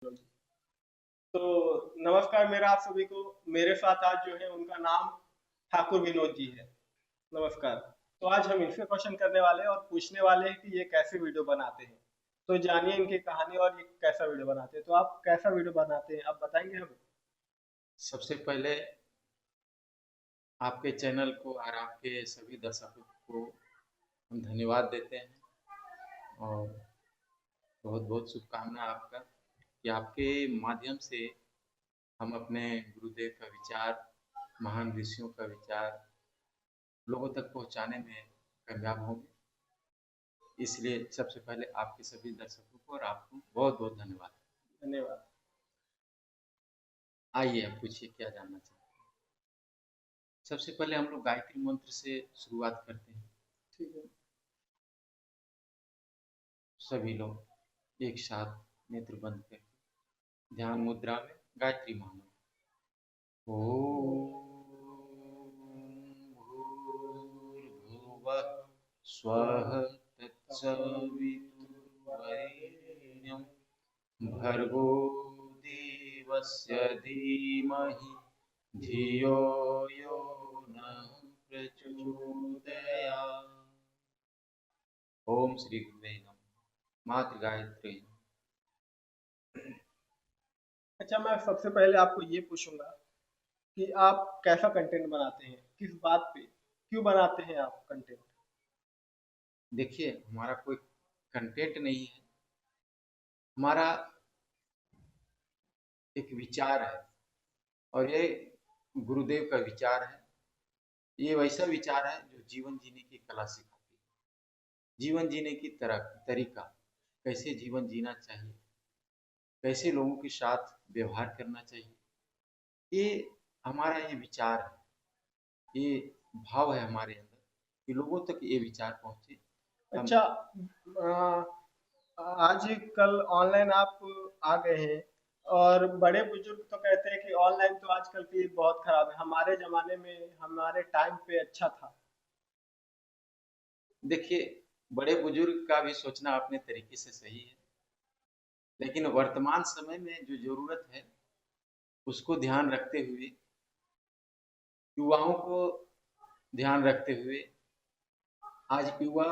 तो नमस्कार मेरा आप सभी को। मेरे साथ आज जो है उनका नाम ठाकुर विनोद जी है। नमस्कार। तो आज हम इनसे क्वेश्चन करने वाले हैं और पूछने वाले हैं कि ये कैसे वीडियो बनाते हैं। तो जानिए इनकी कहानी और ये कैसा वीडियो बनाते हैं। तो आप कैसा वीडियो बनाते हैं, आप बताएंगे हमें? सबसे पहले आपके चैनल को और आपके सभी दर्शकों को हम धन्यवाद देते हैं और बहुत बहुत शुभकामना आपका कि आपके माध्यम से हम अपने गुरुदेव का विचार, महान ऋषियों का विचार लोगों तक पहुंचाने में कामयाब होंगे। इसलिए सबसे पहले आपके सभी दर्शकों को और आपको बहुत बहुत धन्यवाद। धन्यवाद। आइए आप पूछिए क्या जानना चाहते हैं। सबसे पहले हम लोग गायत्री मंत्र से शुरुआत करते हैं। ठीक है। सभी लोग एक साथ नेत्र बंद करके ध्यान मुद्रा में गायत्री महामंत्र। ओम भूर्भुवः स्वः तत्सवितुर्वरेण्यं भर्गो देवस्य धीमहि धियो यो नः प्रचोदयात्। ओम श्री गुरुवे नमः। मातृ गायत्री। अच्छा, मैं सबसे पहले आपको ये पूछूंगा कि आप कैसा कंटेंट बनाते हैं, किस बात पे, क्यों बनाते हैं आप कंटेंट? देखिए, हमारा कोई कंटेंट नहीं है, हमारा एक विचार है और ये गुरुदेव का विचार है। ये वैसा विचार है जो जीवन जीने की कला सिखाती है। जीवन जीने की तरह तरीका, कैसे जीवन जीना चाहिए, कैसे लोगों के साथ व्यवहार करना चाहिए, ये हमारा ये विचार है, ये भाव है हमारे अंदर कि लोगों तक ये विचार पहुंचे। हम अच्छा। आज कल ऑनलाइन आप आ गए हैं और बड़े बुजुर्ग तो कहते हैं कि ऑनलाइन तो आजकल की बहुत खराब है, हमारे जमाने में हमारे टाइम पे अच्छा था। देखिए, बड़े बुजुर्ग का भी सोचना अपने तरीके से सही है, लेकिन वर्तमान समय में जो जरूरत है उसको ध्यान रखते हुए, युवाओं को ध्यान रखते हुए, आज युवा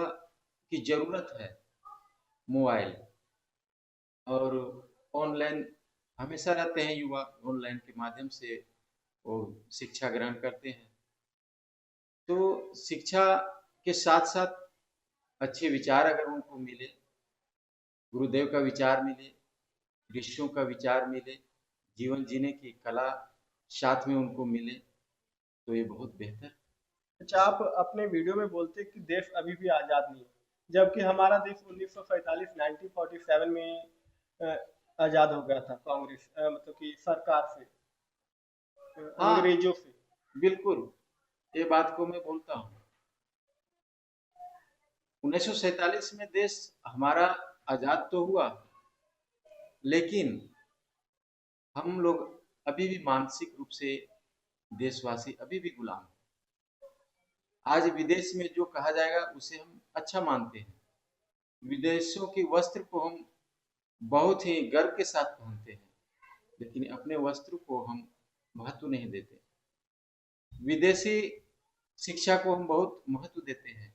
की जरूरत है मोबाइल और ऑनलाइन। हमेशा रहते हैं युवा, ऑनलाइन के माध्यम से वो शिक्षा ग्रहण करते हैं। तो शिक्षा के साथ साथ अच्छे विचार अगर उनको मिले, गुरुदेव का विचार मिले, ऋषियों का विचार मिले, जीवन जीने की कला साथ में उनको मिले, तो ये बहुत बेहतर। अच्छा, आप अपने वीडियो में बोलते हैं कि देश अभी भी आज़ाद नहीं है, जबकि हमारा देश 1947 1947 में अ, आज़ाद हो गया था कांग्रेस मतलब कि सरकार से, हाँ, अंग्रेजों से। बिल्कुल, ये बात को मैं बोलता हूँ। 1947 में देश हमारा आजाद तो हुआ, लेकिन हम लोग अभी भी मानसिक रूप से देशवासी अभी भी गुलाम हैं। आज विदेश में जो कहा जाएगा उसे हम अच्छा मानते हैं। विदेशों के वस्त्र को हम बहुत ही गर्व के साथ पहनते हैं, लेकिन अपने वस्त्र को हम महत्व नहीं देते। विदेशी शिक्षा को हम बहुत महत्व देते हैं,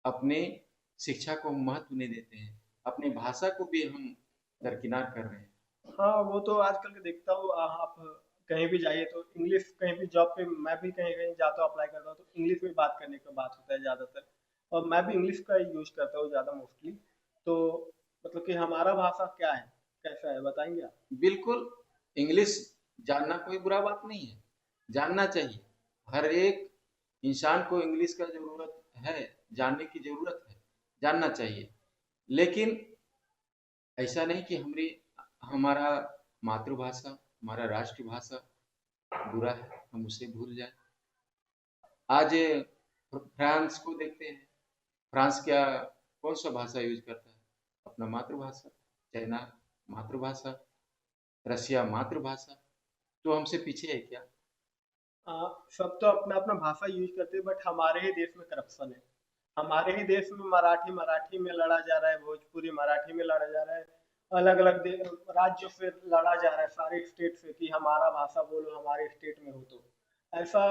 अपने शिक्षा को हम महत्व नहीं देते हैं। अपनी भाषा को भी हम दरकिनार कर रहे हैं। हाँ, वो तो आजकल के देखता हूँ। आप कहीं भी जाइए तो इंग्लिश, कहीं भी जॉब पे मैं भी कहीं कहीं जाता हूँ, अप्लाई करता हूँ तो इंग्लिश में बात करने का बात होता है ज़्यादातर। और मैं भी इंग्लिश का यूज करता हूँ ज़्यादा मोस्टली। तो मतलब कि हमारा भाषा क्या है, कैसा है, बताएंगे आप? बिल्कुल, इंग्लिश जानना कोई बुरा बात नहीं है, जानना चाहिए। हर एक इंसान को इंग्लिश का जरूरत है, जानने की जरूरत है, जानना चाहिए। लेकिन ऐसा नहीं कि हमारी हमारा मातृभाषा, हमारा राष्ट्रभाषा बुरा है, हम उसे भूल जाए। आज फ्रांस को देखते हैं, फ्रांस क्या कौन सा भाषा यूज करता है? अपना मातृभाषा। चाइना मातृभाषा, रसिया मातृभाषा। तो हमसे पीछे है क्या? सब तो अपना अपना भाषा यूज करते हैं, बट हमारे ही देश में करप्शन है। हमारे ही देश में मराठी मराठी में लड़ा जा रहा है, भोजपुरी मराठी में लड़ा जा रहा है, अलग अलग राज्यों से लड़ा जा रहा है, सारे स्टेट से, कि हमारा भाषा बोलो, हमारे स्टेट में हो। तो ऐसा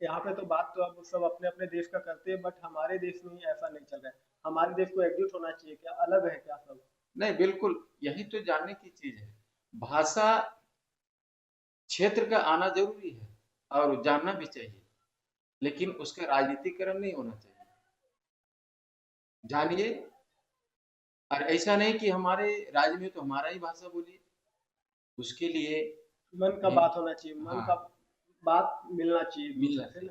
यहाँ पे तो बात तो अब सब अपने अपने देश का करते हैं, बट हमारे देश में ही ऐसा नहीं चल रहा है। हमारे देश को एकजुट होना चाहिए क्या? अलग है क्या सब? नहीं, बिल्कुल यही तो जानने की चीज है। भाषा क्षेत्र का आना जरूरी है और जानना भी चाहिए, लेकिन उसका राजनीतिकरण नहीं होना चाहिए। जानिए, और ऐसा नहीं कि हमारे राज्य में तो हमारा ही भाषा बोलिए, उसके लिए मन का नहीं। बात होना चाहिए, मन हाँ, का बात मिलना चाहिए एक मिलना दूसरे से चाहिए।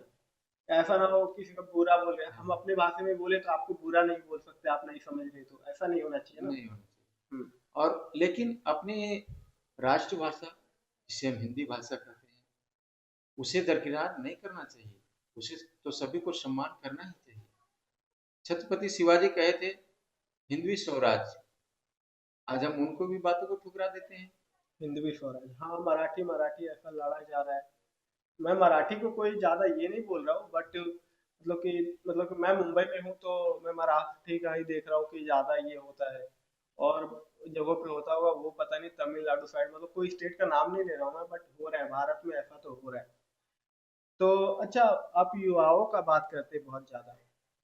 ना। ऐसा ना हो किसी का बुरा बोले, हाँ, हम अपने भाषा में बोले तो आपको बुरा नहीं बोल सकते, आप नहीं समझ रहे, तो ऐसा नहीं होना चाहिए ना। नहीं होना चाहिए। हम्म। और लेकिन अपनी राष्ट्रभाषा, जिसे हम हिंदी भाषा कहते हैं, उसे दरकिनार नहीं करना चाहिए। उसे तो सभी को सम्मान करना ही चाहिए। छत्रपति शिवाजी कहे थे, हिंदवी स्वराज। आज हम उनको भी बातों को ठुकरा देते हैं। हिंदवी स्वराज, हाँ, मराठी मराठी ऐसा लड़ा जा रहा है। मैं मराठी को कोई ज्यादा ये नहीं बोल रहा हूँ, बट मतलब कि मैं मुंबई में हूँ, तो मैं मराठी का ही देख रहा हूँ कि ज्यादा ये होता है। और जगहों पे होता होगा वो पता नहीं, तमिलनाडु साइड, मतलब कोई स्टेट का नाम नहीं ले रहा हूँ मैं, बट हो रहा है भारत में, ऐसा तो हो रहा है। तो अच्छा, आप युवाओं का बात करते हैं बहुत ज्यादा।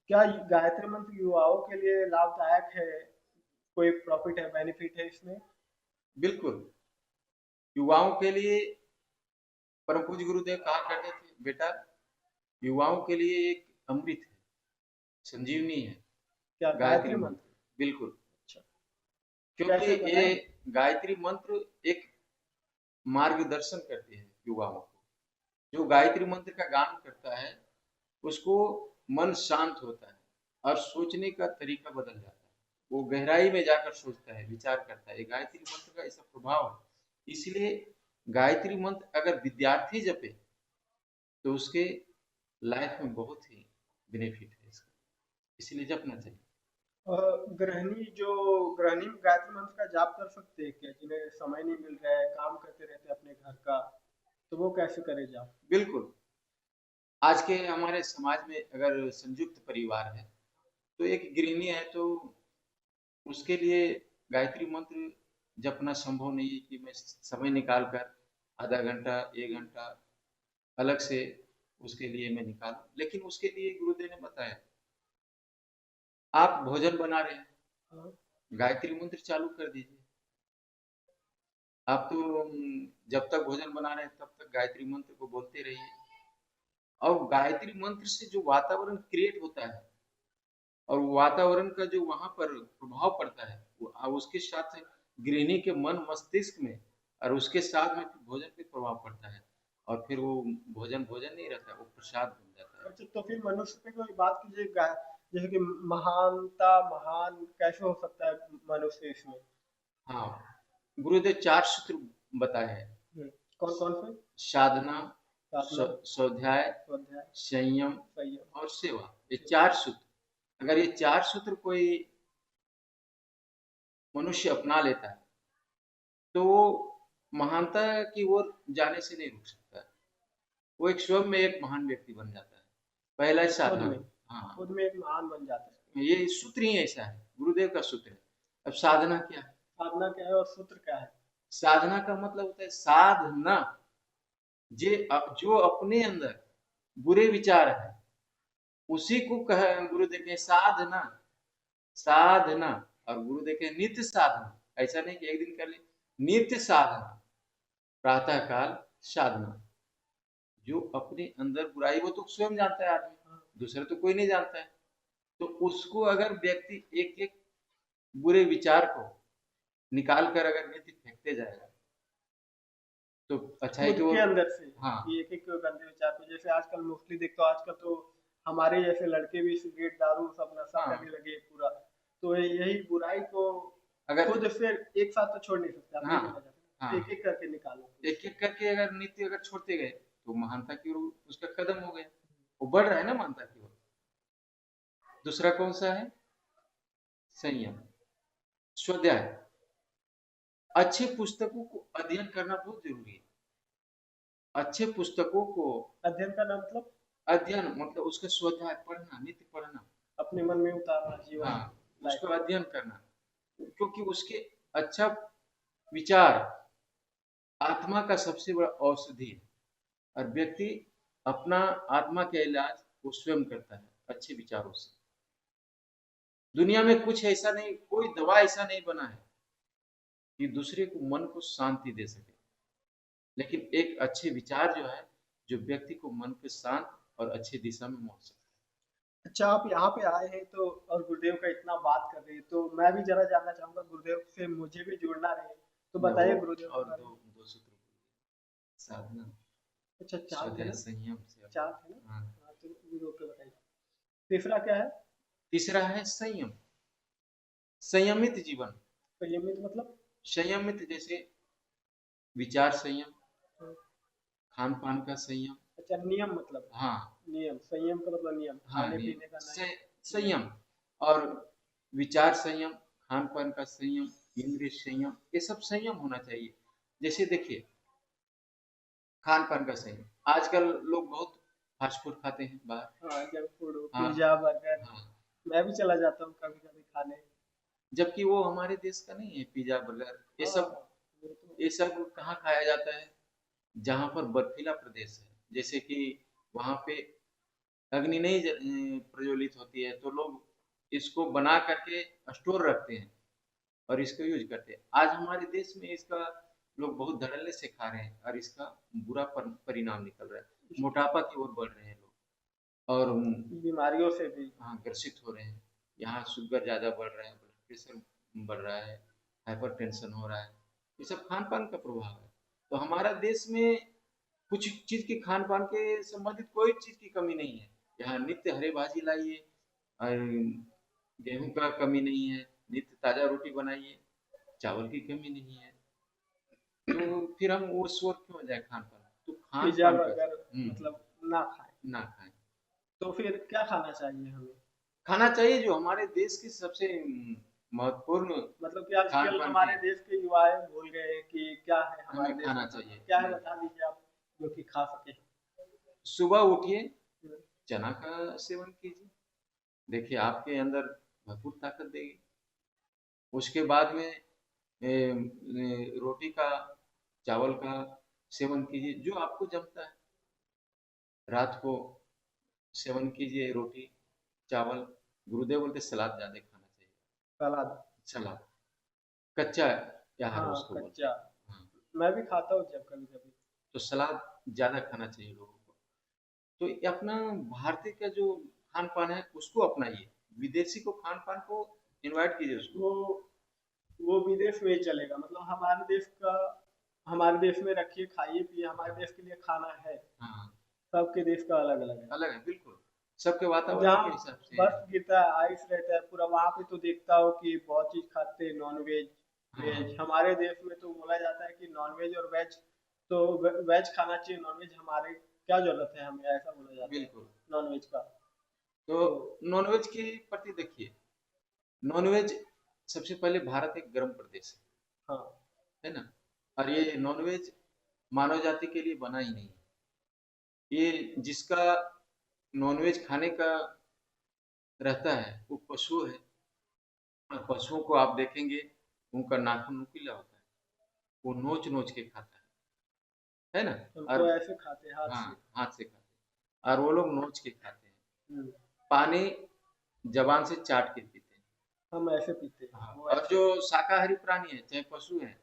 क्या गायत्री मंत्र युवाओं के लिए लाभदायक है? कोई प्रॉफिट है, बेनिफिट है इसमें? बिल्कुल, युवाओं के लिए परम पूज्य गुरुदेव कहा करते थे, बेटा युवाओं के लिए एक अमृत है, संजीवनी है, क्या गायत्री गायत्री मंत्र। मंत्र? बिल्कुल, अच्छा, क्योंकि कैसे ये बताएं? गायत्री मंत्र एक मार्गदर्शन करती है युवाओं को। जो गायत्री मंत्र का गान करता है, उसको मन शांत होता है और सोचने का तरीका बदल जाता है। वो गहराई में जाकर सोचता है, विचार करता है। ये गायत्री मंत्र का ऐसा प्रभाव है। इसलिए गायत्री मंत्र अगर विद्यार्थी जपे तो उसके लाइफ में बहुत ही बेनिफिट है इसका, इसलिए जपना चाहिए। गृहिणी गायत्री मंत्र का जाप कर सकते हैं क्या, जिन्हें समय नहीं मिल रहा है, काम करते रहते हैं अपने घर का, तो वो कैसे करे जाप? बिल्कुल, आज के हमारे समाज में अगर संयुक्त परिवार है तो एक गृहिणी है, तो उसके लिए गायत्री मंत्र जपना संभव नहीं है कि मैं समय निकाल कर आधा घंटा एक घंटा अलग से उसके लिए मैं निकालूं। लेकिन उसके लिए गुरुदेव ने बताया, आप भोजन बना रहे हैं, हाँ। गायत्री मंत्र चालू कर दीजिए। आप तो जब तक भोजन बना रहे हैं तब तक गायत्री मंत्र को बोलते रहिए। और गायत्री मंत्र से जो वातावरण क्रिएट होता है और वातावरण का जो वहां पर प्रभाव पड़ता है, वो उसके साथ गृहिणी के मन मस्तिष्क में और उसके साथ में फिर भोजन पे प्रभाव पड़ता है। और फिर वो भोजन भोजन नहीं रहता, वो प्रसाद बन जाता है। अच्छा, तो फिर मनुष्य पे कोई बात कीजिए, जैसे कि महानता, महान कैसे हो सकता है मनुष्य इसमें? हाँ, गुरुदेव 4 सूत्र बताए हैं। हम्म, कौन कौन से? साधना, साधना, स्वाध्याय, स्वाध्याय, संयम संयम, और सेवा। ये सेवा। 4 सूत्र, अगर ये 4 सूत्र कोई मनुष्य अपना लेता है तो वो महानता की ओर जाने से नहीं रुक सकता। वो एक स्वयं में एक महान व्यक्ति बन जाता है। पहला है खुद साधना। में, हाँ, खुद में एक महान बन जाता है। ये सूत्र ही ऐसा है, गुरुदेव का सूत्र है। अब साधना क्या है? साधना क्या है और सूत्र क्या है? साधना का मतलब होता है साधना, जो अपने अंदर बुरे विचार है उसी को कह गुरुदेव के साधना। साधना, और गुरुदेव के नित्य साधना। ऐसा नहीं कि एक दिन कर ले, नित्य साधना, प्रातः काल साधना। जो अपने अंदर बुराई, वो तो स्वयं जानता है आदमी, हाँ। दूसरा तो कोई नहीं जानता है। तो उसको अगर व्यक्ति एक एक बुरे विचार को निकाल कर अगर नित्य फेंकते जाएगा तो अच्छाई खुद की के ओर। अंदर से, हाँ, कि एक एक गंदे विचार को, जैसे आजकल मोस्टली देखते हो, आजकल तो हमारे जैसे लड़के भी सिगरेट दारू सब नशा हाँ, करने लगे पूरा। तो यही बुराई को अगर, खुद से एक साथ तो छोड़ नहीं सकते, आप ये हाँ, कहना चाहते हैं, हाँ, एक एक करके निकालो खुद एक से। एक करके अगर नित्य अगर छोड़ते गए तो महानता की ओर उसका कदम हो गया, वो बढ़ रहा है ना महानता की ओर। दूसरा कौन सा है? संयम, स्वाध्याय। अच्छे पुस्तकों को अध्ययन करना बहुत जरूरी है। अच्छे पुस्तकों को अध्ययन करना मतलब अध्ययन मतलब उसका स्वाध्याय पढ़ना, नित्य पढ़ना। अपने मन में उतारना जीवन हाँ, लाइफ उसका में। अध्ययन करना, क्योंकि उसके अच्छा विचार आत्मा का सबसे बड़ा औषधि है और व्यक्ति अपना आत्मा का इलाज वो स्वयं करता है अच्छे विचारों से। दुनिया में कुछ ऐसा नहीं, कोई दवा ऐसा नहीं बना है कि दूसरे को मन को शांति दे सके, लेकिन एक अच्छे विचार जो है जो व्यक्ति को मन को शांत और अच्छी दिशा में मोड़ सकता अच्छा, आप यहाँ पे आए हैं तो और गुरुदेव का इतना बात कर रहे हैं, तो मैं भी जरा जानना चाहूंगा, गुरुदेव से मुझे भी जुड़ना रहे, तो है। मैं वो बताइए गुरुदेव के और बारे में। दो सूत्र साधना अच्छा, चार थे स्वतः ना? संयम से। चार थे ना? हाँ। हाँ, तो गुरुदेव के बताइए। तीसरा क्या है? तीसरा है संयम, संयमित जीवन। संयमित मतलब? संयमित जैसे विचार संयम, हाँ, खान पान का संयम। अच्छा, नियम मतलब? हाँ। नियम, संयम का मतलब नियम, हाँ खाने नियम पीने का नहीं। नियम। संयम और विचार संयम, खान पान का संयम, इंद्रिय संयम, ये सब संयम होना चाहिए। जैसे देखिए खान पान का संयम, आजकल लोग बहुत फास्ट फूड खाते हैं बाहर। हाँ, जंक फूड, हाँ। Pizza, burger. हाँ। मैं भी चला जाता हूँ कभी कभी खाने। जबकि वो हमारे देश का नहीं है, पिज्जा बर्गर ये हाँ, सब। वो तो। ये सब कहाँ खाया जाता है? जहाँ पर बर्फीला प्रदेश है, जैसे कि वहाँ पे अग्नि नहीं प्रज्वलित होती है, तो लोग इसको बना करके स्टोर रखते हैं और इसको यूज करते हैं। आज हमारे देश में इसका लोग बहुत धड़ल्ले से खा रहे हैं और इसका बुरा परिणाम निकल रहा है। मोटापा की ओर बढ़ रहे हैं लोग और बीमारियों से भी। हाँ ग्रसित हो रहे हैं। यहाँ शुगर ज्यादा बढ़ रहा है, ब्लड प्रेशर बढ़ रहा है, हाइपर टेंशन हो रहा है। ये सब खान पान का प्रभाव है। तो हमारा देश में कुछ चीज की खान पान के संबंधित कोई चीज की कमी नहीं है। यहाँ नित्य हरे भाजी लाइए और गेहूं का कमी नहीं है, नित्य ताजा रोटी बनाइए, चावल की कमी नहीं है। तो फिर हम वो शोर क्यों हो जाए खान पान? तो खान पिज्जा पान का बर्गर मतलब ना खाएं। ना खाएं। तो फिर क्या खाना चाहिए हमें? खाना चाहिए जो हमारे देश की सबसे महत्वपूर्ण मतलब कि खान आजकल पान हमारे की देश के युवाएं भूल गए हैं कि क्या है हमारे हमें देश खाना में खाना, चाहिए। क्या है बता दीजिए आप, जो कि खा सके। सुबह उठिए, चना का सेवन कीजिए, देखिए आपके अंदर भरपूर ताकत देगी। उसके बाद में रोटी का, चावल का सेवन कीजिए जो आपको जमता है। रात को सेवन कीजिए रोटी चावल। गुरुदेव बोलते सलाद ज्यादा खाना चाहिए। सलाद। सलाद कच्चा आहार हाँ, उसको बोलते कच्चा। हैं। हाँ। मैं भी खाता हूँ जब कभी कभी। तो सलाद ज्यादा खाना चाहिए लोगों को। तो ये अपना भारतीय का जो खान पान है उसको अपनाइए, विदेशी को खान पान को इनवाइट कीजिए उसको। वो वो विदेश में ही चलेगा, मतलब हमारे देश का, हमारे देश में रखिए, खाइए पिए, हमारे देश के लिए खाना है। हाँ सबके देश का अलग अलग है। अलग है बिल्कुल, सबके अब वातावरण जहाँ के हिसाब से है। बर्फ गिरता है, आइस रहता है पूरा, वहां पे तो देखता हो कि बहुत चीज खाते हैं, नॉन वेज, हाँ वेज। हमारे देश में तो बोला जाता है कि नॉन वेज और वेज, तो वेज खाना चाहिए, नॉन वेज हमारे क्या जरूरत है हमें, ऐसा बोला जाता है बिल्कुल। नॉन वेज का। तो तो नॉनवेज के प्रति देखिए, नॉनवेज सबसे पहले भारत एक गर्म प्रदेश हाँ, है ना? और ये नॉनवेज मानव जाति के लिए बना ही नहीं। ये जिसका नॉनवेज खाने का रहता है वो पशु है। और पशुओं को आप देखेंगे उनका नाखून नुकीला होता है, वो नोच नोच के खाता है ना? हम और तो ऐसे खाते हैं हाथ हाँ से। हाथ से खाते हैं और वो लोग नोच के खाते हैं। हम्म, पानी जबान से चाट के पीते हैं। हम ऐसे पीते हैं, हाँ। वो और ऐसे जो पीते शाकाहारी प्राणी है चाहे पशु है,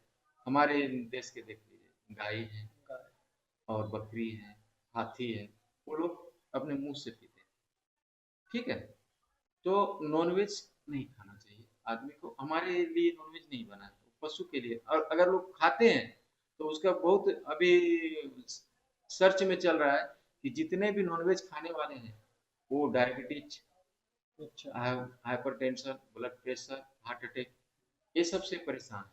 हमारे देश के देख लीजिए गाय है हैं। और बकरी है, हाथी है, वो लोग अपने मुंह से पीते हैं। ठीक है? तो नॉनवेज नहीं खाना चाहिए आदमी को, हमारे लिए नॉनवेज नहीं बना है, पशु के लिए। और अगर लोग खाते हैं तो उसका बहुत अभी सर्च में चल रहा है कि जितने भी नॉनवेज खाने वाले हैं वो डायबिटीज, अच्छा। Hypertension, blood pressure, heart attack, ये सब से परेशान है।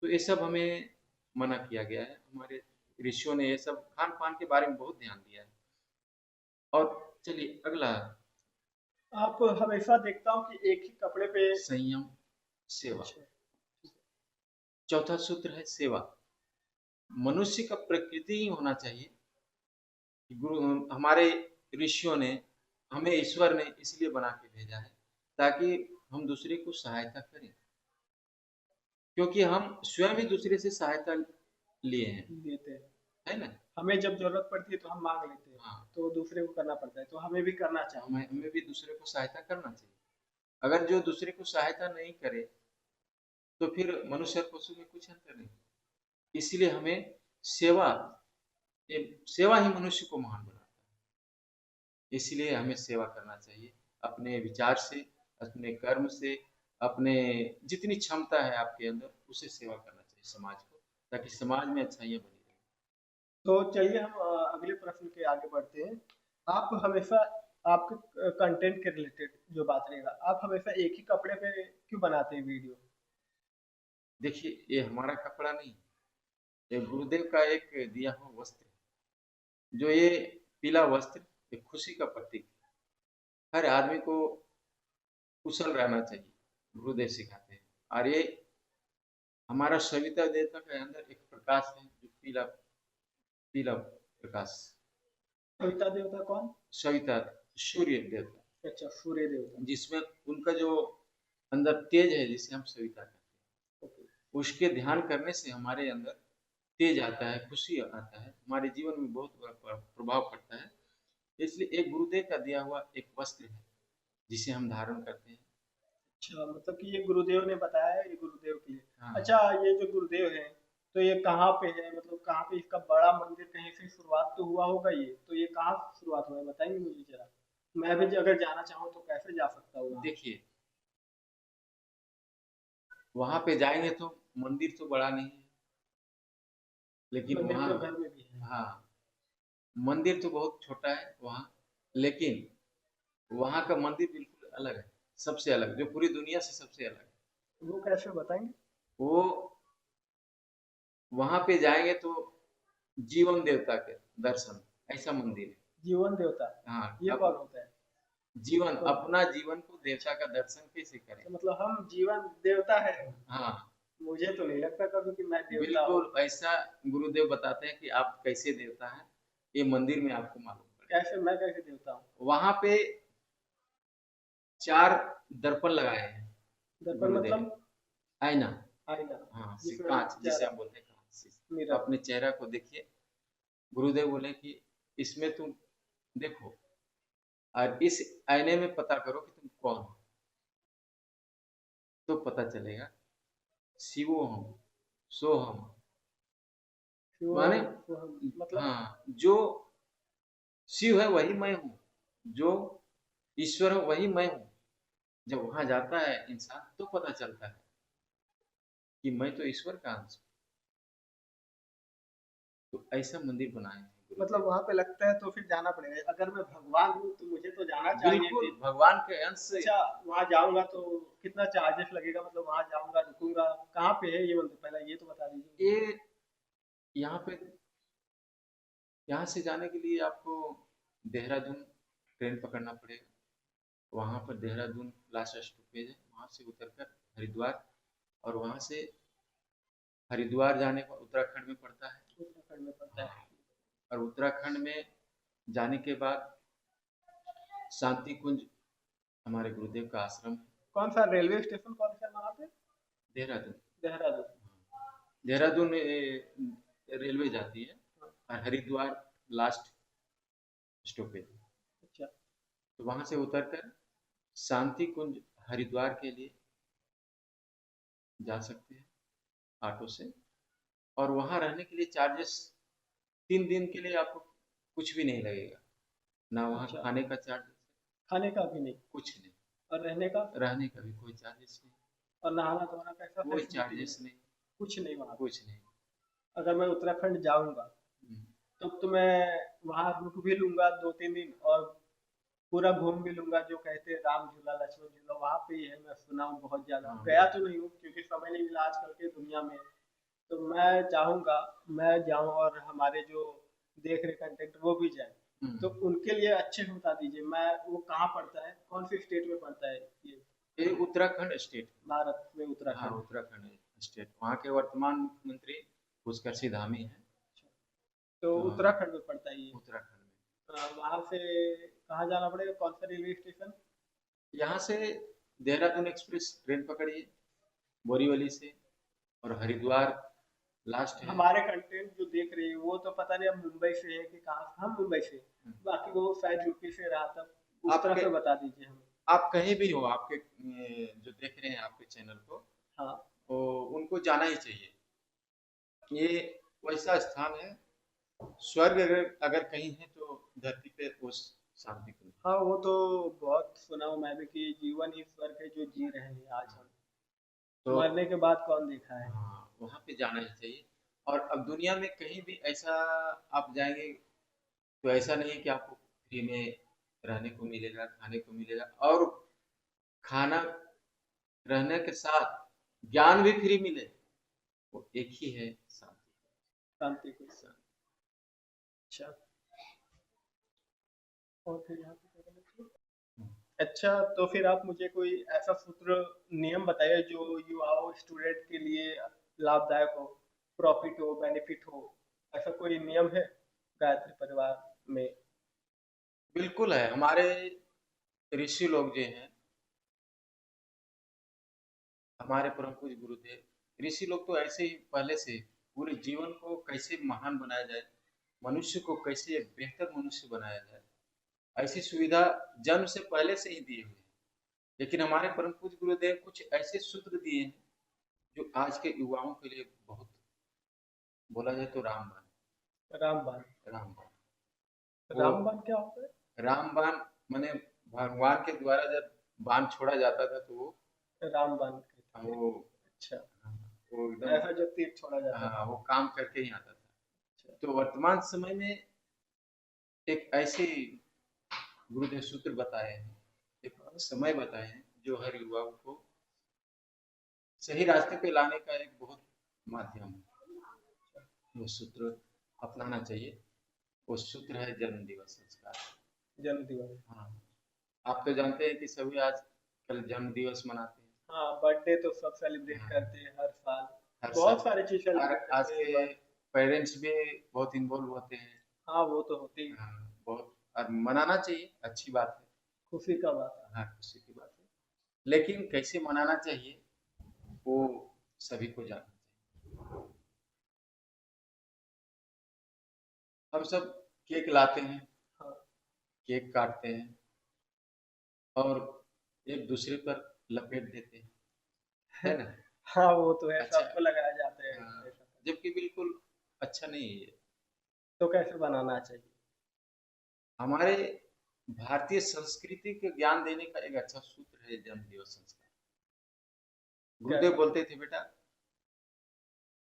तो ये सब हमें मना किया गया है, हमारे ऋषियों ने ये सब खान पान के बारे में बहुत ध्यान दिया है। और चलिए अगला, आप हमेशा देखता हूँ कि एक ही कपड़े पे। संयम सेवा। अच्छा। चौथा सूत्र है सेवा। मनुष्य का प्रकृति ही होना चाहिए कि गुरु हमारे ऋषियों ने, हमें ईश्वर ने इसलिए बना के भेजा है ताकि हम दूसरे को सहायता करें। क्योंकि हम स्वयं ही दूसरे से सहायता लिए हैं, देते हैं। है ना? हमें जब जरूरत पड़ती है तो हम मांग लेते हैं, हाँ, तो दूसरे को करना पड़ता है, तो हमें भी करना तो चाहिए। हमें भी दूसरे को सहायता करना चाहिए। अगर जो दूसरे को सहायता नहीं करे, तो फिर मनुष्य और पशु में कुछ अंतर नहीं। इसलिए हमें सेवा, ये सेवा ही मनुष्य को महान बनाता है। इसलिए हमें सेवा करना चाहिए, अपने विचार से, अपने कर्म से, अपने जितनी क्षमता है आपके अंदर, उसे सेवा करना चाहिए समाज को, ताकि समाज में अच्छाइयाँ बनी रहें। तो चलिए हम अगले प्रश्न के आगे बढ़ते हैं। आप हमेशा आपके कंटेंट के रिलेटेड जो बात रहेगा, आप हमेशा एक ही कपड़े पे क्यों बनाते हैं वीडियो? देखिए, ये हमारा कपड़ा नहीं, ये गुरुदेव का एक दिया हुआ वस्त्र है। जो ये पीला वस्त्र, ये खुशी का प्रतीक है। हर आदमी को कुशल रहना चाहिए, गुरुदेव सिखाते हैं। और ये हमारा सविता देवता के अंदर एक प्रकाश है, जो पीला पीला प्रकाश। कविता देवता कौन? सविता, सूर्य देवता, अच्छा, सूर्य देवता। जिसमें उनका जो अंदर तेज है, जिसे हम सविता कहते ओके। हैं, उसके ध्यान करने से हमारे अंदर तेज आता है, खुशी आता है, हमारे जीवन में बहुत बड़ा प्रभाव पड़ता है। इसलिए एक गुरुदेव का दिया हुआ एक वस्त्र है, जिसे हम धारण करते हैं। अच्छा, मतलब कि ये गुरुदेव ने बताया है, ये गुरुदेव के लिए। हाँ, अच्छा, ये जो गुरुदेव है, तो ये कहाँ पे है, मतलब कहाँ पे इसका बड़ा मंदिर, कहीं से शुरुआत तो हुआ होगा ये, तो ये कहाँ से शुरुआत हुआ है, बताएंगे मुझे जरा? मैं भी अगर जाना चाहूँ तो कैसे जा सकता हूँ वहाँ? देखिए, वहां पे जाएंगे तो मंदिर तो बड़ा नहीं है, लेकिन मंदिर वहाँ, तो घर में भी है। हाँ, मंदिर तो बहुत छोटा है वहाँ, लेकिन वहाँ का मंदिर बिल्कुल अलग है, सबसे अलग, जो पूरी दुनिया से सबसे अलग है। वो कैसे बताएंगे? वो वहां पे जाएंगे तो जीवन देवता के दर्शन, ऐसा मंदिर है। जीवन देवता? हाँ, ये अब कौन होता है? जीवन, तो अपना जीवन को देवता का दर्शन कैसे करें। मतलब हम जीवन देवता है? हाँ, मुझे तो नहीं लगता कभी कि मैं देवता हूँ। बिल्कुल ऐसा गुरुदेव बताते हैं कि आप कैसे देवता हैं, ये मंदिर में आपको मालूम पड़ेगा। कैसे, मैं कैसे देवता हूँ? वहां पे 4 दर्पण लगाए हैं दर्पण गुरुदेव ने, मतलब? आईना। आईना? हाँ, जिसमें कांच, जिसे चेहरा, हम बोलते हैं कांच। मिरर। अपने चेहरा को देखिए। गुरुदेव बोले कि इसमें तुम देखो, और इस आईने में पता करो कि तुम कौन हो, तो पता चलेगा। शिवो हम, सो हम, माने, शिवम सोहम मतलब? हाँ, जो शिव है वही मैं हूँ, जो ईश्वर है वही मैं हूँ। जब वहां जाता है इंसान, तो पता चलता है कि मैं तो ईश्वर का अंश हूँ। तो ऐसा मंदिर बनाए हैं मतलब गुरुदेव। वहां पे लगता है तो फिर जाना पड़ेगा, अगर मैं भगवान हूँ तो मुझे तो जाना चाहिए बिल्कुल फिर। भगवान के अंश से। अच्छा, वहां जाऊंगा तो कितना चार्जेस लगेगा, मतलब वहां जाऊंगा रुकूंगा कहाँ पे है, ये मतलब पहले ये तो बता दीजिए मुझे। ये यहाँ पे, यहाँ से जाने के लिए आपको देहरादून ट्रेन पकड़ना पड़ेगा। वहां पर देहरादून लास्ट स्टॉपेज है, वहां से उतरकर हरिद्वार, और वहां से हरिद्वार जाने पर उत्तराखंड में पड़ता है। उत्तराखंड में पड़ता है? हाँ, और उत्तराखंड में जाने के बाद शांति कुंज, हमारे गुरुदेव का आश्रम है। कौन सा रेलवे स्टेशन कौन सा है वहां पे? देहरादून। देहरादून? देहरादून रेलवे जाती है, हाँ। और हरिद्वार लास्ट स्टॉपेज है। अच्छा। तो वहां से उतरकर शांति कुंज हरिद्वार के लिए जा सकते हैं ऑटो से। और वहां रहने के लिए चार्जेस, 3 दिन के लिए आपको कुछ भी नहीं लगेगा, ना वहाँ अच्छा, खाने का चार्जेस है, खाने का भी नहीं? कुछ नहीं। और रहने का? रहने का भी कोई चार्जेस नहीं, और नहाना धोना कैसा कोई फैसिलिटी है? चार्जेस नहीं, कुछ नहीं वहाँ पे? कुछ नहीं। अगर मैं उत्तराखंड जाऊंगा हम्म, तब तो मैं वहाँ रुक भी लूंगा 2-3 दिन, और पूरा घूम भी लूंगा, जो कहते हैं राम झूला लक्ष्मण झूला वहाँ पे ही है, मैं सुना हूँ बहुत ज्यादा, हाँ, गया तो नहीं हूँ क्योंकि समय नहीं मिला आजकल के दुनिया में। तो मैं चाहूंगा मैं जाऊं और हमारे जो देख रहे कंटेंट वो भी जाए, तो हम्म। उनके लिए अच्छे से बता दीजिए। मैं, वो कहाँ पड़ता है, कौन सी स्टेट में पड़ता है ये? ये उत्तराखंड स्टेट। भारत में हाँ, उत्तराखंड? उत्तराखंड स्टेट, वहाँ के वर्तमान मुख्यमंत्री पुष्कर सिंह धामी हैं। तो तो उत्तराखंड में पड़ता है ये? उत्तराखंड में, वहां से कहाँ जाना पड़ेगा, कौन सा रेलवे स्टेशन? यहाँ से देहरादून एक्सप्रेस ट्रेन पकड़िए, बोरीवली से, और हरिद्वार लास्ट है। हमारे कंटेंट जो देख रही है वो तो पता नहीं अब मुंबई से है कि कहाँ से। हम मुंबई से, बाकी वो शायद यूपी से रहा था। उस तरह आपके से बता दीजिए हमें। आप कहीं भी हो, आपके जो देख रहे हैं आपके चैनल को, हाँ। तो उनको जाना ही चाहिए। ये वैसा स्थान है, स्वर्ग अगर अगर कहीं है तो धरती पे उस शांति को। हाँ वो तो बहुत सुना हूँ मैं भी कि जीवन ही स्वर्ग है जो जी रहे हैं आज हम। तो मरने के बाद कौन देखा है। हाँ, वहाँ पे जाना ही चाहिए। और अब दुनिया में कहीं भी ऐसा आप जाएंगे तो ऐसा नहीं है कि आपको फ्री में रहने को मिलेगा, खाने को मिलेगा, और खाना रहने के साथ ज्ञान भी फ्री मिले, वो एक ही है शांति। शांति को। शांति। अच्छा। और फिर यहाँ पे क्या करना चाहिए? अच्छा, तो फिर आप मुझे कोई ऐसा सूत्र नियम बताइए जो युवाओं स्टूडेंट के लिए लाभदायक हो, प्रॉफिट हो, बेनिफिट हो। ऐसा कोई नियम है गायत्री परिवार में? बिल्कुल है। हमारे ऋषि लोग जो हैं, हमारे परम पूज्य गुरुदेव, ऋषि लोग तो ऐसे ही पहले से पूरे जीवन को कैसे महान बनाया जाए, मनुष्य को कैसे एक बेहतर मनुष्य बनाया जाए, ऐसी सुविधा जन्म से पहले से ही दिए हुए हैं। लेकिन हमारे परम पूज्य गुरुदेव कुछ ऐसे सूत्र दिए हैं जो आज के युवाओं के लिए बहुत, बोला जाए तो रामबाण। रामबाण। रामबाण वो रामबाण क्या होता रामबाण माने भगवान के द्वारा जब बाण छोड़ा जाता था तो है? रामबाण कहते हैं। वो अच्छा। वो एकदम, ऐसा जो तीर छोड़ा जाता हाँ, था। वो काम करके ही आता था। अच्छा। तो वर्तमान समय में एक ऐसे गुरुदेव सूत्र बताए हैं, एक समय बताए हैं जो हर युवा को सही रास्ते पे लाने का एक बहुत माध्यम है। वो सूत्र अपनाना चाहिए। वो सूत्र है जन्म दिवस संस्कार। जन्म दिवस। हाँ, आप तो जानते हैं कि सभी आज कल जन्म दिवस मनाते हैं। हाँ, बर्थडे तो सब सेलिब्रेट हाँ, करते हैं हर साल। हर बहुत साल। सारी चीज और सेलिब्रेट आज करते हैं के बट। पेरेंट्स भी बहुत इन्वॉल्व होते हैं। हाँ वो तो होती ही। हाँ, बहुत। और मनाना चाहिए, अच्छी बात है। खुशी का बात हाँ, खुशी की बात है। लेकिन कैसे मनाना चाहिए वो सभी को जानना चाहिए। हम सब केक लाते हैं, है। हाँ। केक काटते हैं और एक दूसरे पर लपेट देते हैं, है ना? हाँ वो तो है, अच्छा। सबको लगाए जाते हैं हाँ, ऐसा। जबकि बिल्कुल अच्छा नहीं है ये। तो कैसे बनाना चाहिए? हमारे भारतीय संस्कृति के ज्ञान देने का एक अच्छा सूत्र है जन्म दिवस संस्कार। गुरुदेव कैसा? बोलते थे, बेटा,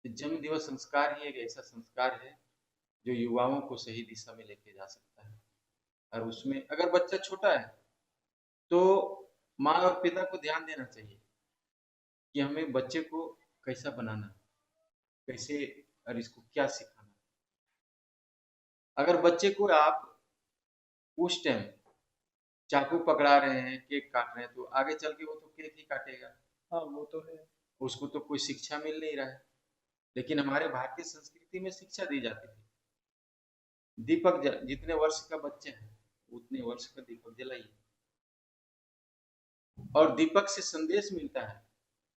कि जन्म दिवस संस्कार ही एक ऐसा संस्कार है जो युवाओं को सही दिशा में लेके जा सकता है। और उसमें अगर बच्चा छोटा है तो माँ और पिता को ध्यान देना चाहिए कि हमें बच्चे को कैसा बनाना है, कैसे, और इसको क्या सिखाना है। अगर बच्चे को आप उस टाइम चाकू पकड़ा रहे हैं, केक काट रहे हैं, तो आगे चल के वो तो केक ही काटेगा, हाँ वो तो है। उसको तो कोई शिक्षा मिल नहीं रहा है। लेकिन हमारे भारतीय संस्कृति में शिक्षा दी जाती थी, दीपक जितने वर्ष का बच्चा है उतने वर्ष का दीपक जलाइए, और दीपक से संदेश मिलता है।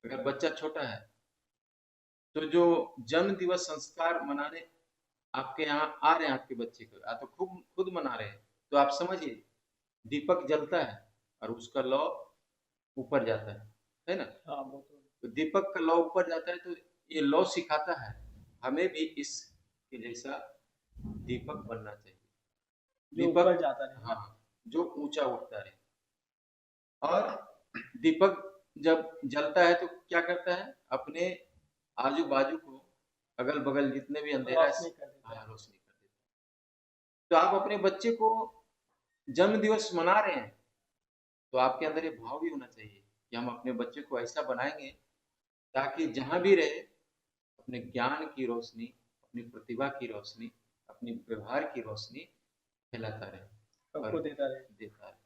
अगर बच्चा छोटा है तो जो जन्म दिवस संस्कार मनाने आपके यहाँ आ रहे हैं, आपके बच्चे को या तो खुद खुद मना रहे हैं, तो आप समझिए दीपक जलता है और उसका लौ ऊपर जाता है ना? हाँ वो तो है। तो दीपक का लौ ऊपर जाता है तो ये लौ सिखाता है हमें भी इसके जैसा दीपक बनना चाहिए। जो दीपक, ऊपर जाता रहे हाँ, ना। जो ऊंचा उठता रहे। और दीपक जब जलता है तो क्या करता है, अपने आजू बाजू को, अगल बगल जितने भी अंधेरा है, रोशनी कर देता हाँ, है। रोशनी कर देता है। तो आप अपने बच्चे को जन्म दिवस मना रहे हैं तो आपके अंदर ये भाव भी होना चाहिए कि हम अपने बच्चे को ऐसा बनाएंगे ताकि जहां भी रहे अपने ज्ञान की रोशनी, अपनी प्रतिभा की रोशनी, अपनी व्यवहार की रोशनी फैलाता रहे सबको और देता रहे। देता रहे।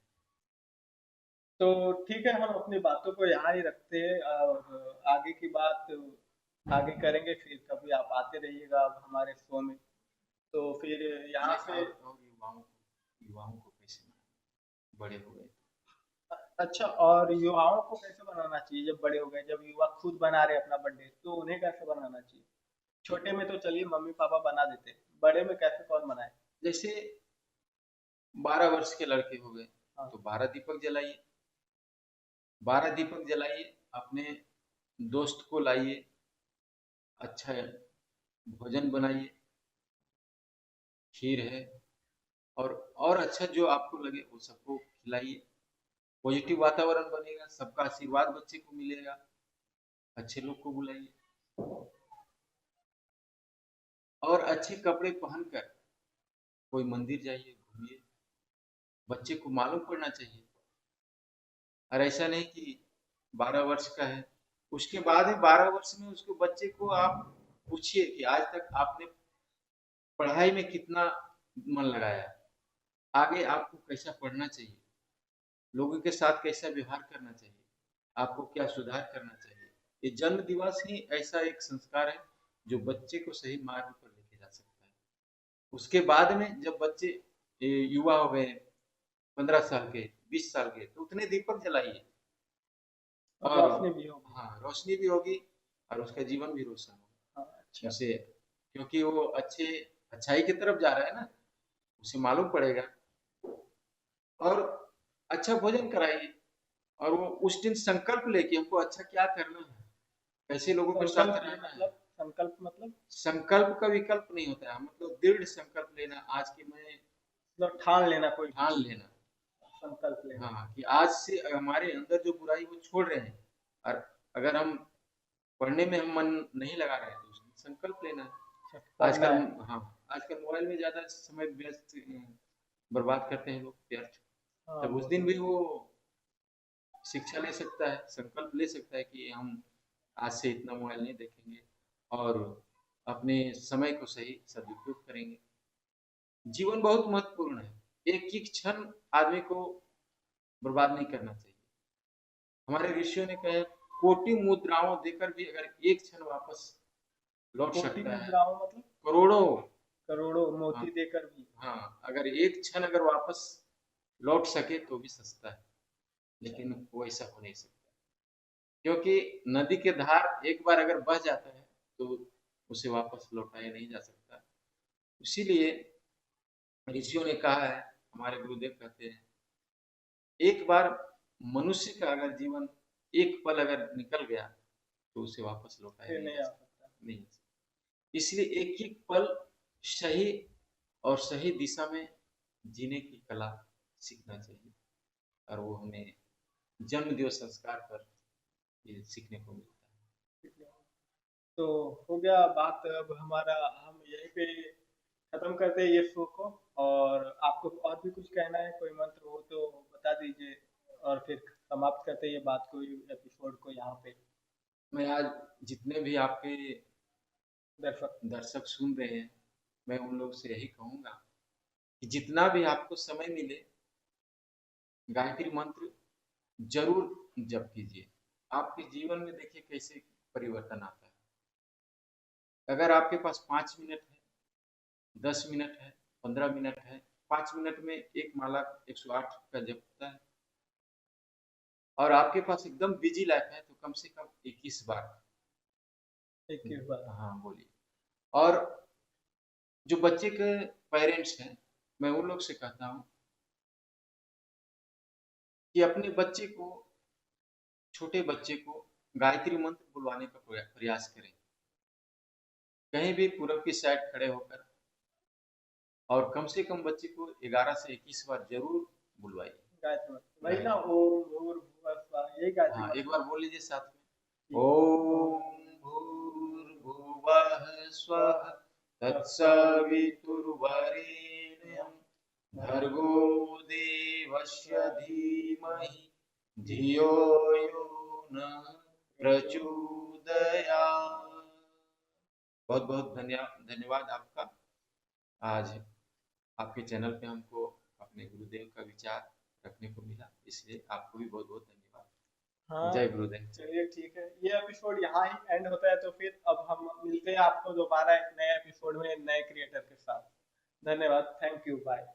तो ठीक है, हम अपनी बातों को यहाँ ही रखते हैं और आगे की बात आगे करेंगे। फिर कभी आप आते रहिएगा अब हमारे शो में। तो फिर यहाँ ये से और युवाओं को कैसे बनाएं? बड़े हो गए। अच्छा, और युवाओं को कैसे बनाना चाहिए जब बड़े हो गए, जब युवा खुद बना रहे अपना बर्थडे, तो उन्हें कैसे बनाना चाहिए? छोटे में तो चलिए मम्मी पापा बना देते हैं, बड़े में कैसे कौन बनाए? जैसे 12 वर्ष के लड़के हो गए हाँ। तो 12 दीपक जलाइए, 12 दीपक जलाइए, अपने दोस्त को लाइए, अच्छा भोजन बनाइए, खीर है और अच्छा जो आपको लगे वो सबको खिलाइए। पॉजिटिव वातावरण बनेगा, सबका आशीर्वाद बच्चे को मिलेगा, अच्छे लोग को बुलाइए और अच्छे कपड़े पहनकर कोई मंदिर जाइए, घूमिए, बच्चे को मालूम पड़ना चाहिए। और ऐसा नहीं कि 12 वर्ष का है, उसके बाद में 12 वर्ष में उसको बच्चे को आप पूछिए कि आज तक आपने पढ़ाई में कितना मन लगाया, आगे आपको कैसा पढ़ना चाहिए, लोगों के साथ कैसा व्यवहार करना चाहिए, आपको क्या सुधार करना चाहिए। ये जन्म दिवस ही ऐसा एक संस्कार है जो बच्चे को सही मार्ग पर लेके जा सकता है। उसके बाद में जब बच्चे युवा हो गए, 15 साल के, 20 साल के, तो उतने दीपक जलाइए और और रोशनी भी होगी। हाँ रोशनी भी होगी और उसका जीवन भी रोशन होगा। हाँ, अच्छा। उसे क्योंकि वो अच्छाई की तरफ जा रहा है ना, उसे मालूम पड़ेगा। और अच्छा भोजन कराइए और वो उस दिन संकल्प लेके हमको अच्छा क्या करना है, कैसे लोगों के साथ संकल्प रहना है। मतलब, संकल्प मतलब? संकल्प का विकल्प नहीं होता है, मतलब दृढ़ संकल्प लेना, आज की मैं मतलब ठान लेना कोई भी ठान चीज, लेना। संकल्प लेना। हाँ कि आज से हमारे अंदर जो बुराई वो छोड़ रहे हैं, और अगर हम पढ़ने में हम मन नहीं लगा रहे हैं तो उसमें संकल्प लेना है। अच्छा, पढ़ना आजकल है। हाँ, आजकल मोबाइल में ज्यादा समय व्यस्त बर्बाद करते हैं लोग, व्यर्थ। हाँ, तब उस वो दिन तो भी वो शिक्षा ले सकता है, संकल्प ले सकता है कि हम आज से इतना मोबाइल नहीं देखेंगे और अपने समय को सही सदुपयोग करेंगे। जीवन बहुत महत्वपूर्ण है, एक एक क्षण आदमी को बर्बाद नहीं करना चाहिए। हमारे ऋषियों ने कहा, कोटि मुद्राओं देकर भी अगर एक क्षण वापस लौट कोटि सकता है, मुद्राओं मतलब? करोड़ों। करोड़ों हाँ, मोती देकर भी? हाँ अगर एक क्षण अगर वापस लौट सके तो भी सस्ता है, लेकिन वो ऐसा हो नहीं सकता, क्योंकि नदी के धार एक बार अगर बह जाता है तो उसे वापस लौटाया नहीं जा सकता। इसीलिए ऋषियों ने कहा है, हमारे गुरुदेव कहते हैं, एक बार मनुष्य का अगर जीवन एक पल अगर निकल गया तो उसे वापस लौटाया फिर नहीं नहीं जा आ सकता। सकता। नहीं, इसलिए एक एक पल सही और सही दिशा में जीने की कला सीखना चाहिए, और वो हमें जन्म दिवस संस्कार पर ये सीखने को मिलता है। तो हो गया बात अब हमारा, हम यहीं पे खत्म करते हैं ये शो को। और आपको और भी कुछ कहना है, कोई मंत्र हो तो बता दीजिए, और फिर समाप्त करते हैं ये बात को, एपिसोड को यहाँ पे। मैं आज जितने भी आपके दर्शक। दर्शक सुन रहे हैं, मैं उन लोग से यही कहूंगा कि जितना भी आपको समय मिले, गायत्री मंत्र जरूर जप कीजिए। आपके जीवन में देखिए कैसे परिवर्तन आता है। अगर आपके पास 5 मिनट है, 10 मिनट है, 15 मिनट है, 5 मिनट में एक माला 108 का जप होता है, और आपके पास एकदम बिजी लाइफ है तो कम से कम 21 बार। 21 बार? हाँ बोलिए। और जो बच्चे के पेरेंट्स हैं, मैं उन लोग से कहता हूँ कि अपने बच्चे को, छोटे बच्चे को गायत्री मंत्र बुलवाने का प्रयास करें, कहीं भी पूरब की साइड खड़े होकर, और कम से कम बच्चे को 11 से 21 बार जरूर बुलवाइए। गायत्री मंत्र वही ना, गायत्री, ओम भूर्भुवः स्वः, यही गायत्री हाँ एक मंत्र बार ना? बोल लीजिए साथ में। ठीक है। ओम भूर्भुवः स्वः तत्सवितुर्वरेण्यं भर्गो देवस्य धीमहि धियो यो न प्रचोदयात्। बहुत बहुत धन्यवाद आपका। आज आपके चैनल पे हमको अपने गुरुदेव का विचार रखने को मिला, इसलिए आपको भी बहुत बहुत धन्यवाद। हाँ, जय गुरुदेव। चलिए ठीक है, ये एपिसोड यहाँ ही एंड होता है, तो फिर अब हम मिलते हैं आपको दोबारा एक नए एपिसोड में नए क्रिएटर के साथ। धन्यवाद, थैंक यू, बाय।